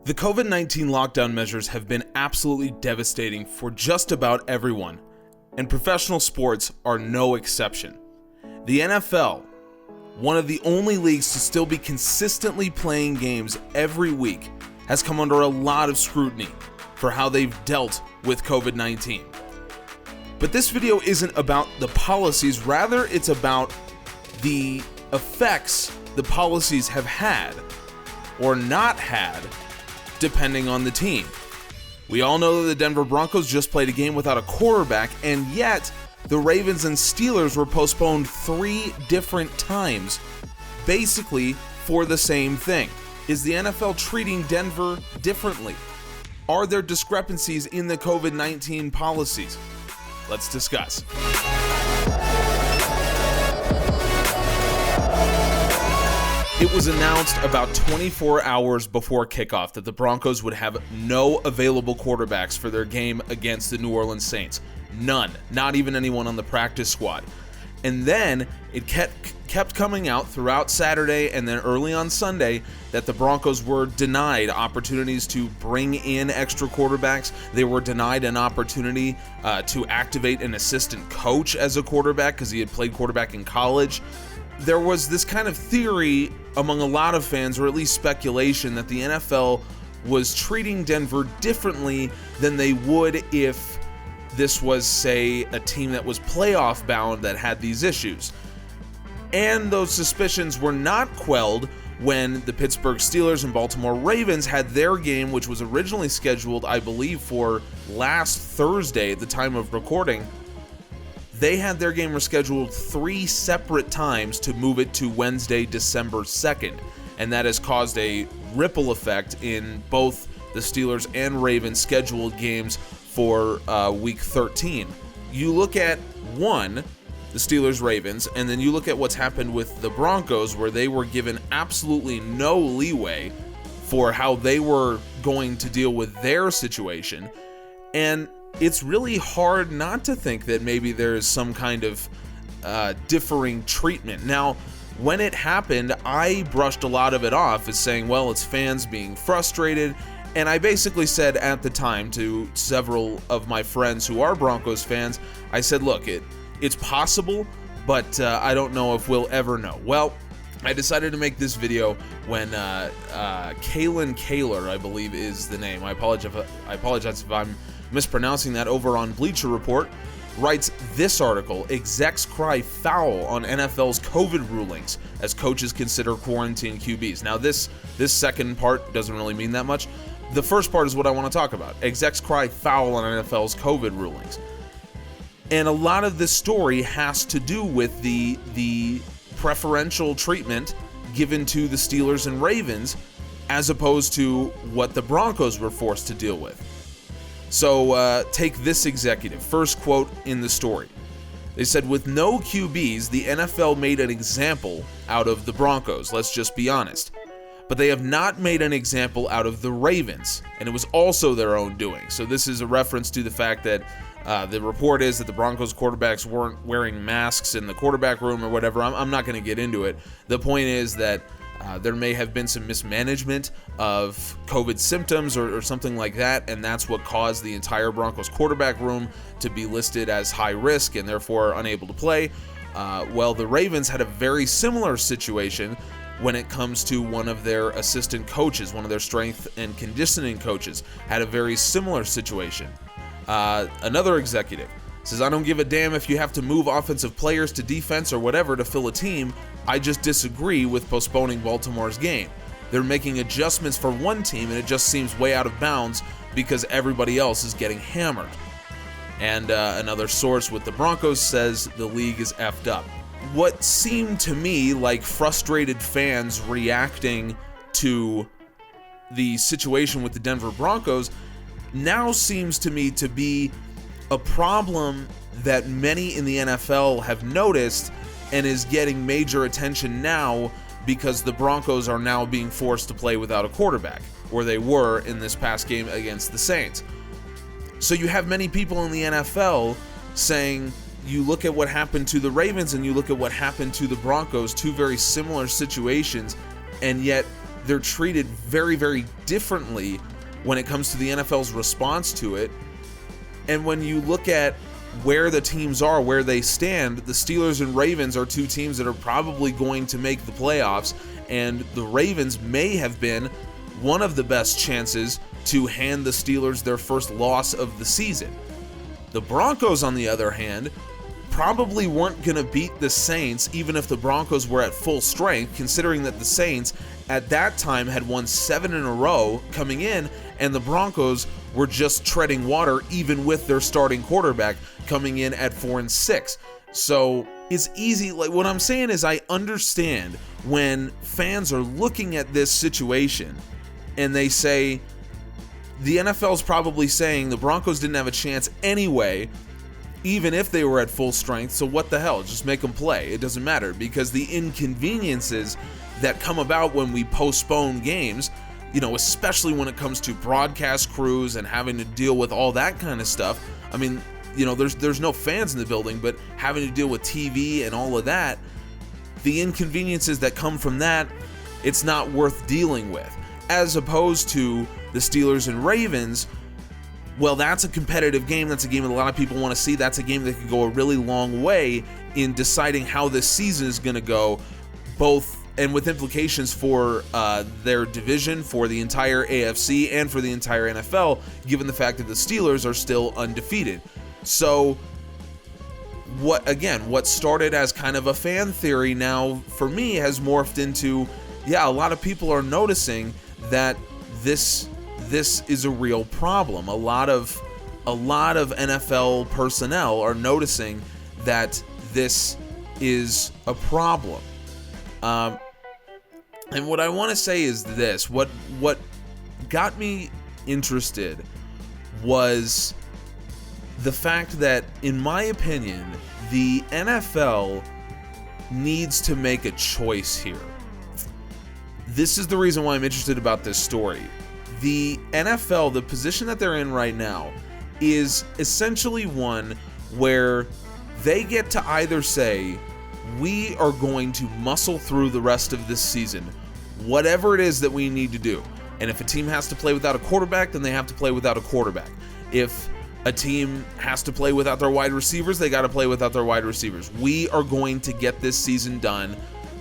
The COVID-19 lockdown measures have been absolutely devastating for just about everyone, and professional sports are no exception. The NFL, one of the only leagues to still be consistently playing games every week, has come under a lot of scrutiny for how they've dealt with COVID-19. But this video isn't about the policies, rather it's about the effects the policies have had or not had depending on the team. We all know that the Denver Broncos just played a game without a quarterback, and yet the Ravens and Steelers were postponed 3 different times, basically for the same thing. Is the NFL treating Denver differently? Are there discrepancies in the COVID-19 policies? Let's discuss. It was announced about 24 hours before kickoff that the Broncos would have no available quarterbacks for their game against the New Orleans Saints. None. Not even anyone on the practice squad. And then it kept coming out throughout Saturday and then early on Sunday that the Broncos were denied opportunities to bring in extra quarterbacks. They were denied an opportunity to activate an assistant coach as a quarterback because he had played quarterback in college. There was this kind of theory among a lot of fans, or at least speculation, that the NFL was treating Denver differently than they would if this was, say, a team that was playoff bound that had these issues. And those suspicions were not quelled when the Pittsburgh Steelers and Baltimore Ravens had their game, which was originally scheduled, I believe, for last Thursday at the time of recording. They had their game rescheduled 3 separate times to move it to Wednesday, December 2nd, and that has caused a ripple effect in both the Steelers and Ravens scheduled games for Week 13. You look at the Steelers-Ravens, and then you look at what's happened with the Broncos, where they were given absolutely no leeway for how they were going to deal with their situation, and it's really hard not to think that maybe there is some kind of differing treatment. Now, when it happened, I brushed a lot of it off as saying, well, it's fans being frustrated. And I basically said at the time to several of my friends who are Broncos fans, I said, look, it's possible, but I don't know if we'll ever know. Well, I decided to make this video when Kalen Kaler, I believe is the name. I apologize if I'm mispronouncing that, over on Bleacher Report, writes this article: execs cry foul on NFL's COVID rulings as coaches consider quarantine QBs. Now this second part doesn't really mean that much. The first part is what I want to talk about. Execs cry foul on NFL's COVID rulings. And a lot of this story has to do with the preferential treatment given to the Steelers and Ravens as opposed to what the Broncos were forced to deal with. So take this executive. First quote in the story. They said, with no QBs, the NFL made an example out of the Broncos. Let's just be honest. But they have not made an example out of the Ravens, and it was also their own doing. So this is a reference to the fact that the report is that the Broncos quarterbacks weren't wearing masks in the quarterback room or whatever. I'm not going to get into it. The point is that there may have been some mismanagement of COVID symptoms or something like that, and that's what caused the entire Broncos quarterback room to be listed as high risk and therefore unable to play. Well, the Ravens had a very similar situation when it comes to one of their assistant coaches. One of their strength and conditioning coaches had a very similar situation. Another executive says, I don't give a damn if you have to move offensive players to defense or whatever to fill a team. I just disagree with postponing Baltimore's game. They're making adjustments for one team, and it just seems way out of bounds because everybody else is getting hammered. And another source with the Broncos says the league is effed up. What seemed to me like frustrated fans reacting to the situation with the Denver Broncos now seems to me to be a problem that many in the NFL have noticed and is getting major attention now because the Broncos are now being forced to play without a quarterback, or they were in this past game against the Saints. So you have many people in the NFL saying, you look at what happened to the Ravens and you look at what happened to the Broncos, two very similar situations, and yet they're treated very, very differently when it comes to the NFL's response to it. And when you look at where the teams are, where they stand, the Steelers and Ravens are two teams that are probably going to make the playoffs, and the Ravens may have been one of the best chances to hand the Steelers their first loss of the season. The Broncos, on the other hand, probably weren't going to beat the Saints even if the Broncos were at full strength, considering that the Saints at that time had won 7 in a row coming in, and the Broncos were just treading water even with their starting quarterback coming in at 4-6. So it's easy. Like, what I'm saying is, I understand when fans are looking at this situation and they say the NFL's probably saying the Broncos didn't have a chance anyway, even if they were at full strength, so what the hell? Just make them play. It doesn't matter, because the inconveniences that come about when we postpone games, especially when it comes to broadcast crews and having to deal with all that kind of stuff. I mean, there's no fans in the building, but having to deal with TV and all of that, the inconveniences that come from that, it's not worth dealing with. As opposed to the Steelers and Ravens, well, that's a competitive game. That's a game that a lot of people want to see. That's a game that could go a really long way in deciding how this season is going to go, both and with implications for their division, for the entire AFC, and for the entire NFL, given the fact that the Steelers are still undefeated. So, what started as kind of a fan theory now, for me, has morphed into, a lot of people are noticing that this is a real problem. A lot of NFL personnel are noticing that this is a problem. And what I want to say is this: what got me interested was the fact that, in my opinion, the NFL needs to make a choice here. This is the reason why I'm interested about this story. The NFL, the position that they're in right now, is essentially one where they get to either say, we are going to muscle through the rest of this season, whatever it is that we need to do. And if a team has to play without a quarterback, then they have to play without a quarterback. If a team has to play without their wide receivers, they got to play without their wide receivers. We are going to get this season done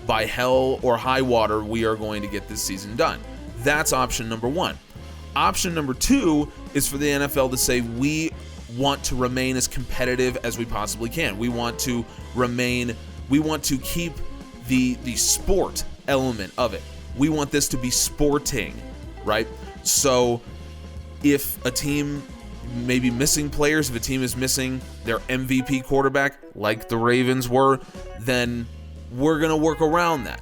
by hell or high water. We are going to get this season done. That's option number one. Option number two is for the NFL to say, we want to remain as competitive as we possibly can. We want to keep the sport element of it. We want this to be sporting, right? So if a team may be missing players, if a team is missing their MVP quarterback, like the Ravens were, then we're going to work around that.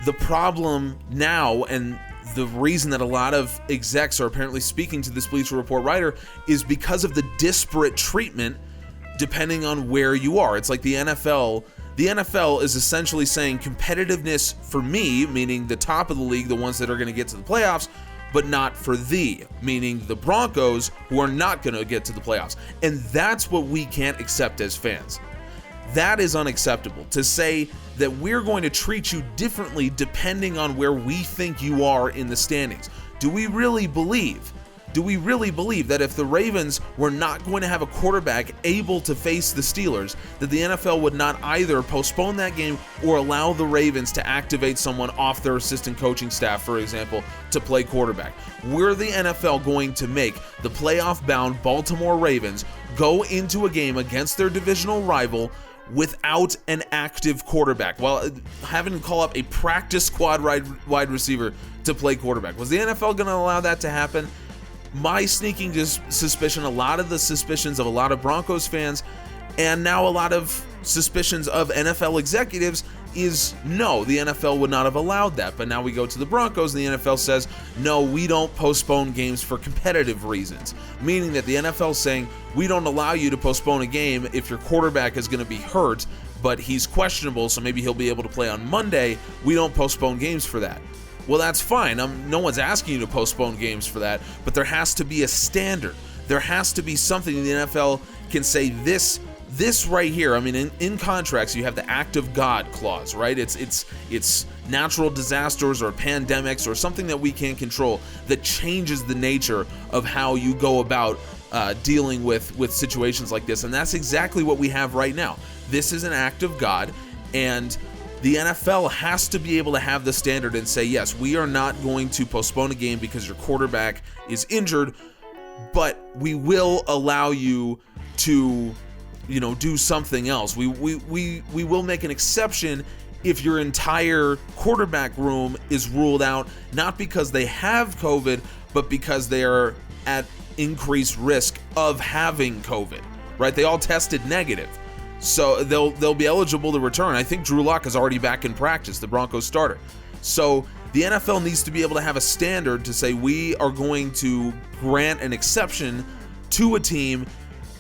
The problem now, and the reason that a lot of execs are apparently speaking to this Bleacher Report writer, is because of the disparate treatment depending on where you are. It's like the NFL. The NFL is essentially saying competitiveness for me, meaning the top of the league, the ones that are going to get to the playoffs, but not for thee, meaning the Broncos, who are not going to get to the playoffs. And that's what we can't accept as fans. That is unacceptable, to say that we're going to treat you differently depending on where we think you are in the standings. Do we really believe that if the Ravens were not going to have a quarterback able to face the Steelers, that the NFL would not either postpone that game or allow the Ravens to activate someone off their assistant coaching staff, for example, to play quarterback? We're the NFL going to make the playoff-bound Baltimore Ravens go into a game against their divisional rival without an active quarterback, while having to call up a practice squad wide receiver to play quarterback? Was the NFL going to allow that to happen? My sneaking suspicion, a lot of the suspicions of a lot of Broncos fans, and now a lot of suspicions of NFL executives, is no, the NFL would not have allowed that. But now we go to the Broncos, and the NFL says, no, we don't postpone games for competitive reasons. Meaning that the NFL is saying, we don't allow you to postpone a game if your quarterback is going to be hurt, but he's questionable, so maybe he'll be able to play on Monday. We don't postpone games for that. Well, that's fine. No one's asking you to postpone games for that, but there has to be a standard. There has to be something the NFL can say, this right here. I mean, in contracts, you have the act of God clause, right? It's natural disasters or pandemics or something that we can't control that changes the nature of how you go about dealing with situations like this. And that's exactly what we have right now. This is an act of God, and the NFL has to be able to have the standard and say, yes, we are not going to postpone a game because your quarterback is injured, but we will allow you to, do something else. We will make an exception if your entire quarterback room is ruled out, not because they have COVID, but because they are at increased risk of having COVID, right? They all tested negative. So they'll be eligible to return. I think Drew Lock is already back in practice, the Broncos starter. So the NFL needs to be able to have a standard to say we are going to grant an exception to a team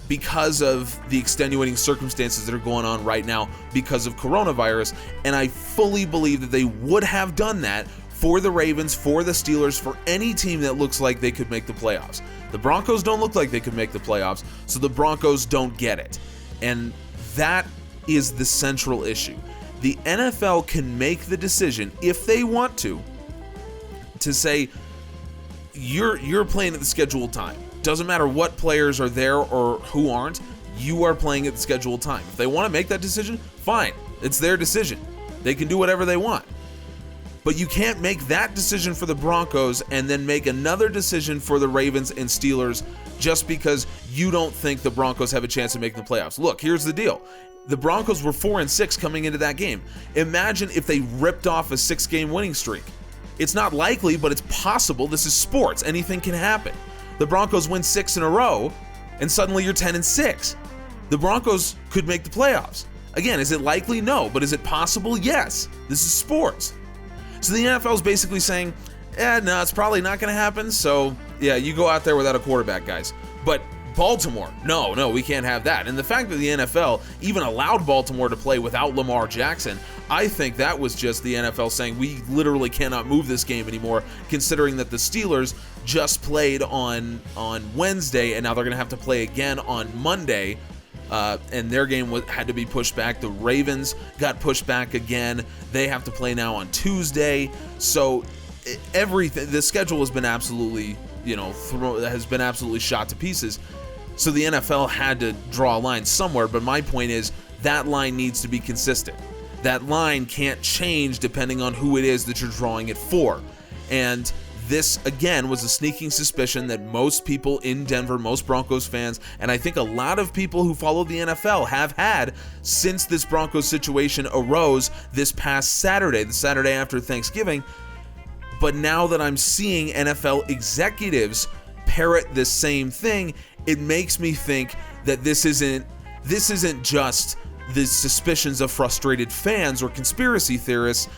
because of the extenuating circumstances that are going on right now because of coronavirus. And I fully believe that they would have done that for the Ravens, for the Steelers, for any team that looks like they could make the playoffs. The Broncos don't look like they could make the playoffs, so the Broncos don't get it. And that is the central issue. The NFL can make the decision, if they want to say, you're playing at the scheduled time. Doesn't matter what players are there or who aren't, you are playing at the scheduled time. If they want to make that decision, fine. It's their decision. They can do whatever they want. But you can't make that decision for the Broncos and then make another decision for the Ravens and Steelers just because you don't think the Broncos have a chance of making the playoffs. Look, here's the deal. The Broncos were 4-6 coming into that game. Imagine if they ripped off a 6-game winning streak. It's not likely, but it's possible. This is sports. Anything can happen. The Broncos win 6 in a row, and suddenly you're 10-6. The Broncos could make the playoffs. Again, is it likely? No. But is it possible? Yes. This is sports. So the NFL is basically saying, no, it's probably not going to happen. So, yeah, you go out there without a quarterback, guys. But Baltimore, no, we can't have that. And the fact that the NFL even allowed Baltimore to play without Lamar Jackson, I think that was just the NFL saying we literally cannot move this game anymore, considering that the Steelers just played on Wednesday, and now they're going to have to play again on Monday. And their game had to be pushed back. The Ravens got pushed back again. They have to play now on Tuesday. So everything, the schedule has been absolutely, has been absolutely shot to pieces. So the NFL had to draw a line somewhere. But my point is that line needs to be consistent. That line can't change depending on who it is that you're drawing it for. And this, again, was a sneaking suspicion that most people in Denver, most Broncos fans, and I think a lot of people who follow the NFL have had since this Broncos situation arose this past Saturday, the Saturday after Thanksgiving. But now that I'm seeing NFL executives parrot this same thing, it makes me think that this isn't just the suspicions of frustrated fans or conspiracy theorists.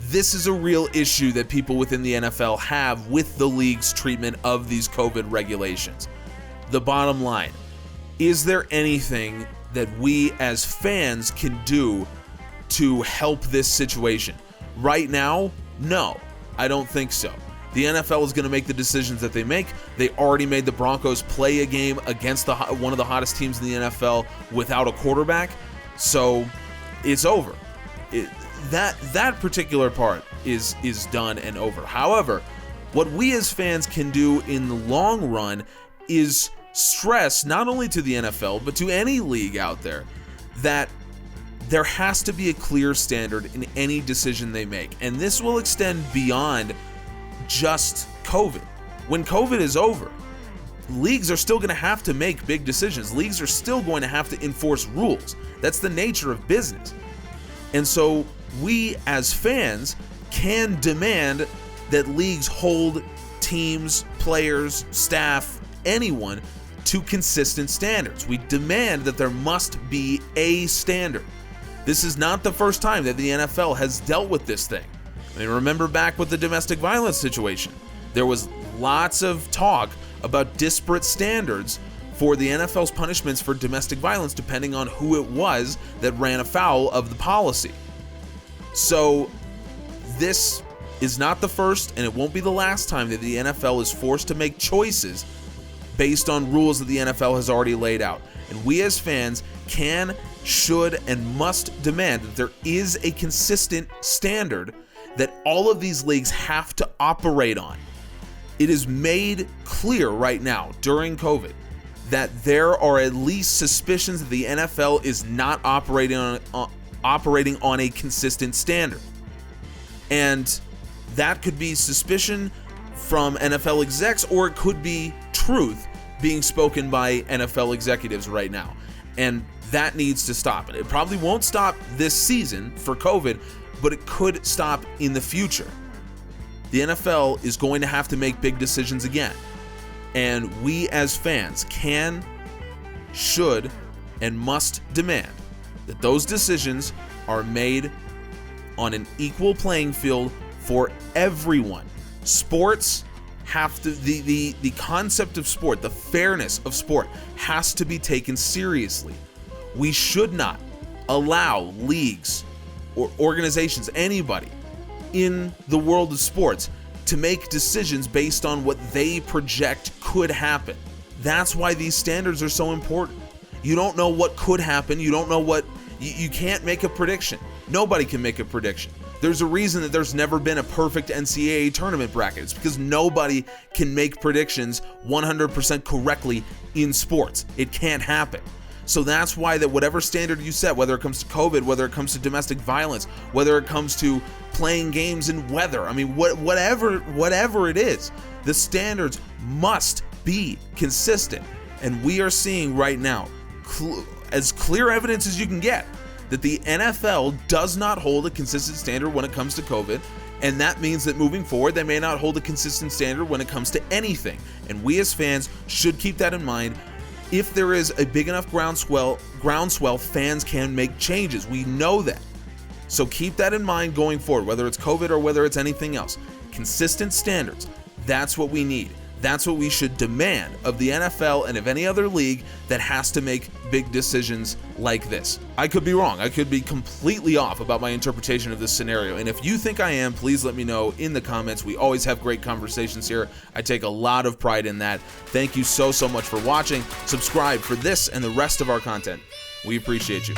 This is a real issue that people within the NFL have with the league's treatment of these COVID regulations. The bottom line, is there anything that we as fans can do to help this situation? Right now, no, I don't think so. The NFL is going to make the decisions that they make. They already made the Broncos play a game against one of the hottest teams in the NFL without a quarterback, so it's over. That particular part is done and over. However, what we as fans can do in the long run is stress not only to the NFL but to any league out there that there has to be a clear standard in any decision they make. And this will extend beyond just COVID. When COVID is over, leagues are still going to have to make big decisions. Leagues are still going to have to enforce rules. That's the nature of business. And so we as fans can demand that leagues hold teams, players, staff, anyone to consistent standards. We demand that there must be a standard. This is not the first time that the NFL has dealt with this thing. I mean, remember back with the domestic violence situation. There was lots of talk about disparate standards for the NFL's punishments for domestic violence depending on who it was that ran afoul of the policy. So this is not the first, and it won't be the last time that the NFL is forced to make choices based on rules that the NFL has already laid out. And we as fans can, should, and must demand that there is a consistent standard that all of these leagues have to operate on. It is made clear right now during COVID that there are at least suspicions that the NFL is not operating on a consistent standard. And that could be suspicion from NFL execs, or it could be truth being spoken by NFL executives right now. And that needs to stop. It probably won't stop this season for COVID, but it could stop in the future. The NFL is going to have to make big decisions again. And we as fans can, should, and must demand that those decisions are made on an equal playing field for everyone. Sports have to, the concept of sport, the fairness of sport has to be taken seriously. We should not allow leagues or organizations, anybody in the world of sports, to make decisions based on what they project could happen. That's why these standards are so important. You don't know what could happen. You don't know what, you can't make a prediction. Nobody can make a prediction. There's a reason that there's never been a perfect NCAA tournament bracket. It's because nobody can make predictions 100% correctly in sports. It can't happen. So that's why that whatever standard you set, whether it comes to COVID, whether it comes to domestic violence, whether it comes to playing games in weather, I mean, whatever it is, the standards must be consistent. And we are seeing right now, as clear evidence as you can get, that the NFL does not hold a consistent standard when it comes to COVID. And that means that moving forward, they may not hold a consistent standard when it comes to anything. And we as fans should keep that in mind. If there is a big enough groundswell, fans can make changes. We know that. So keep that in mind going forward, whether it's COVID or whether it's anything else. Consistent standards. That's what we need. That's what we should demand of the NFL and of any other league that has to make big decisions like this. I could be wrong. I could be completely off about my interpretation of this scenario. And if you think I am, please let me know in the comments. We always have great conversations here. I take a lot of pride in that. Thank you so much for watching. Subscribe for this and the rest of our content. We appreciate you.